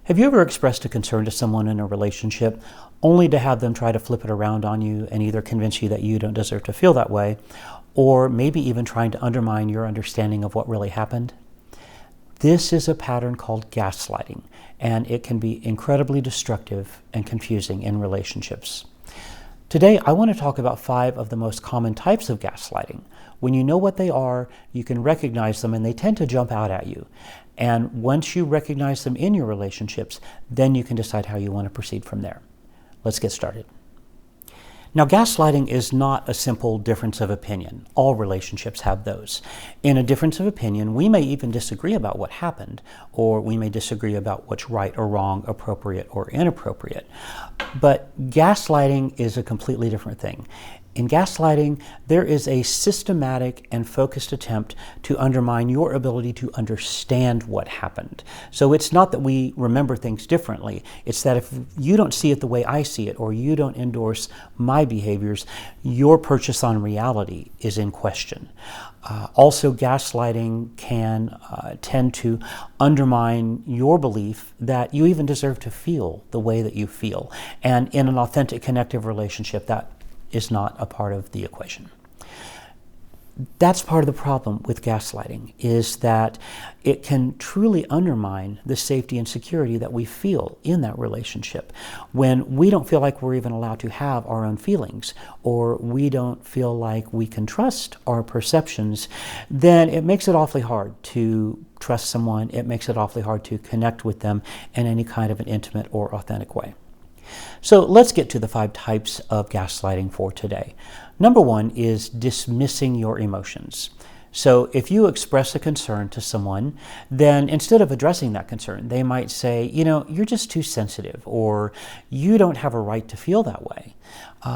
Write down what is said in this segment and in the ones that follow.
Have you ever expressed a concern to someone in a relationship only to have them try to flip it around on you and either convince you that you don't deserve to feel that way, or maybe even trying to undermine your understanding of what really happened? This is a pattern called gaslighting, and it can be incredibly destructive and confusing in relationships. Today, I want to talk about 5 of the most common types of gaslighting. When you know what they are, you can recognize them, and they tend to jump out at you. And once you recognize them in your relationships, then you can decide how you want to proceed from there. Let's get started. Now, gaslighting is not a simple difference of opinion. All relationships have those. In a difference of opinion, we may even disagree about what happened, or we may disagree about what's right or wrong, appropriate or inappropriate. But gaslighting is a completely different thing. In gaslighting, there is a systematic and focused attempt to undermine your ability to understand what happened. So it's not that we remember things differently. It's that if you don't see it the way I see it, or you don't endorse my behaviors, your purchase on reality is in question. Also, gaslighting can tend to undermine your belief that you even deserve to feel the way that you feel. And in an authentic, connective relationship, that is not a part of the equation. That's part of the problem with gaslighting, is that it can truly undermine the safety and security that we feel in that relationship. When we don't feel like we're even allowed to have our own feelings, or we don't feel like we can trust our perceptions, then it makes it awfully hard to trust someone. It makes it awfully hard to connect with them in any kind of an intimate or authentic way. So let's get to the 5 types of gaslighting for today. Number 1 is dismissing your emotions. So if you express a concern to someone, then instead of addressing that concern, they might say, you're just too sensitive, or you don't have a right to feel that way.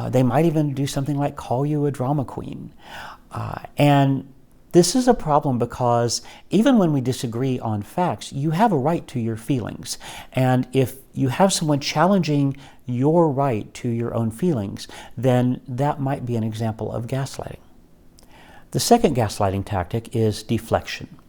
They might even do something like call you a drama queen. And this is a problem because even when we disagree on facts, you have a right to your feelings. And if you have someone challenging your right to your own feelings, then that might be an example of gaslighting. The second gaslighting tactic is deflection.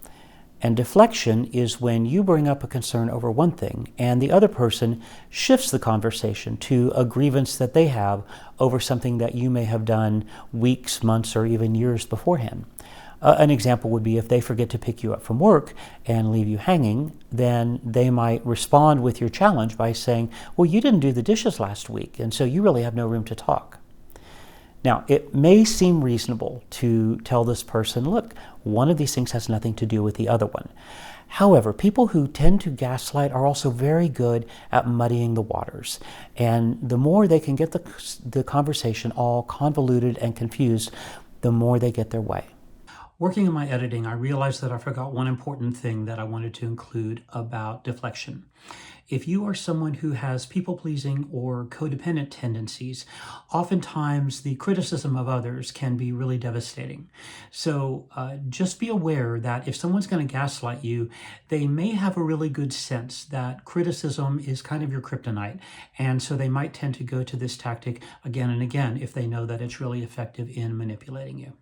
And deflection is when you bring up a concern over one thing and the other person shifts the conversation to a grievance that they have over something that you may have done weeks, months, or even years beforehand. An example would be if they forget to pick you up from work and leave you hanging, then they might respond with your challenge by saying, well, you didn't do the dishes last week, and so you really have no room to talk. Now, it may seem reasonable to tell this person, look, one of these things has nothing to do with the other one. However, people who tend to gaslight are also very good at muddying the waters. And the more they can get the conversation all convoluted and confused, the more they get their way. Working in my editing, I realized that I forgot one important thing that I wanted to include about deflection. If you are someone who has people-pleasing or codependent tendencies, oftentimes the criticism of others can be really devastating. So just be aware that if someone's going to gaslight you, they may have a really good sense that criticism is kind of your kryptonite. And so they might tend to go to this tactic again and again if they know that it's really effective in manipulating you.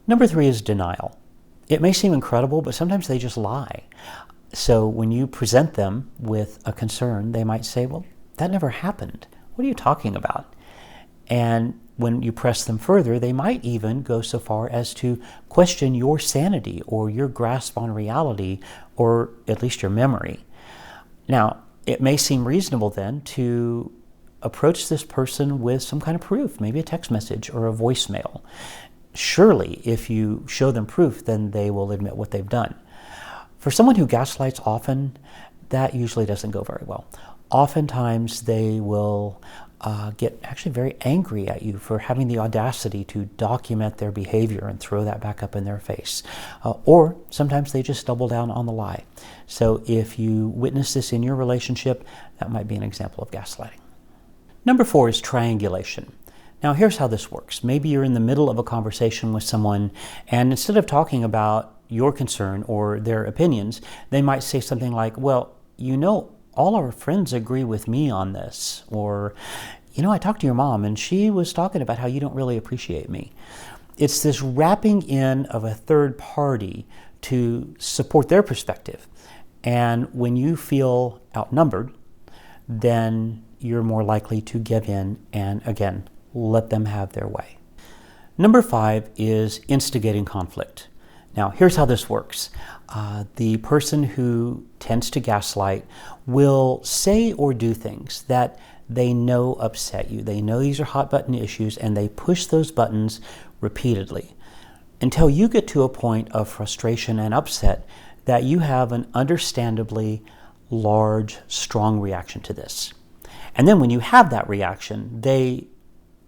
Number 3 is denial. It may seem incredible, but sometimes they just lie. So when you present them with a concern, they might say, well, that never happened. What are you talking about? And when you press them further, they might even go so far as to question your sanity or your grasp on reality, or at least your memory. Now, it may seem reasonable then to approach this person with some kind of proof, maybe a text message or a voicemail. Surely, if you show them proof, then they will admit what they've done. For someone who gaslights often, that usually doesn't go very well. Oftentimes, they will get actually very angry at you for having the audacity to document their behavior and throw that back up in their face. Or sometimes they just double down on the lie. So if you witness this in your relationship, that might be an example of gaslighting. Number 4 is triangulation. Now, here's how this works. Maybe you're in the middle of a conversation with someone, and instead of talking about your concern or their opinions, they might say something like, well, all our friends agree with me on this. Or, I talked to your mom, and she was talking about how you don't really appreciate me. It's this wrapping in of a third party to support their perspective. And when you feel outnumbered, then you're more likely to give in and, again, let them have their way. Number 5 is instigating conflict. Now, here's how this works. The person who tends to gaslight will say or do things that they know upset you. They know these are hot button issues, and they push those buttons repeatedly until you get to a point of frustration and upset that you have an understandably large, strong reaction to this. And then when you have that reaction, they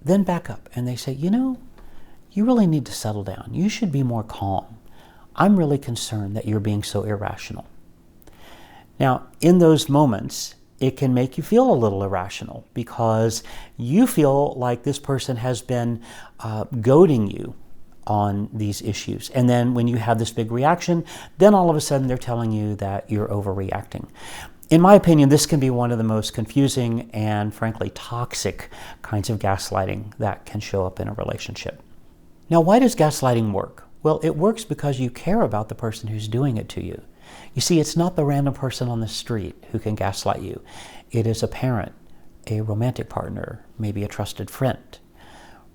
then back up and they say, you really need to settle down. You should be more calm. I'm really concerned that you're being so irrational. Now, in those moments, it can make you feel a little irrational because you feel like this person has been goading you on these issues. And then when you have this big reaction, then all of a sudden they're telling you that you're overreacting. In my opinion, this can be one of the most confusing and frankly toxic kinds of gaslighting that can show up in a relationship. Now, why does gaslighting work? Well, it works because you care about the person who's doing it to you. You see, it's not the random person on the street who can gaslight you. It is a parent, a romantic partner, maybe a trusted friend.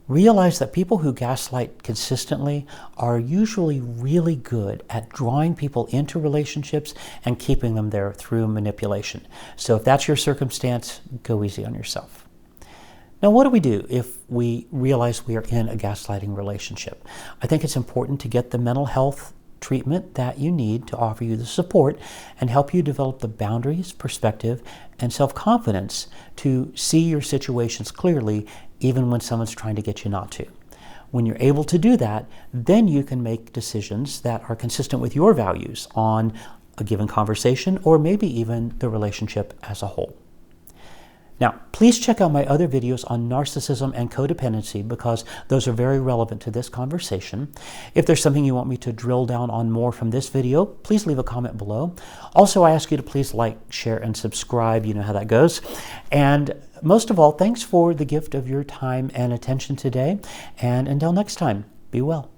Realize that people who gaslight consistently are usually really good at drawing people into relationships and keeping them there through manipulation. So if that's your circumstance, go easy on yourself. Now, what do we do if we realize we are in a gaslighting relationship? I think it's important to get the mental health treatment that you need to offer you the support and help you develop the boundaries, perspective, and self-confidence to see your situations clearly, even when someone's trying to get you not to. When you're able to do that, then you can make decisions that are consistent with your values on a given conversation or maybe even the relationship as a whole. Now, please check out my other videos on narcissism and codependency because those are very relevant to this conversation. If there's something you want me to drill down on more from this video, please leave a comment below. Also, I ask you to please like, share, and subscribe. You know how that goes. And most of all, thanks for the gift of your time and attention today. And until next time, be well.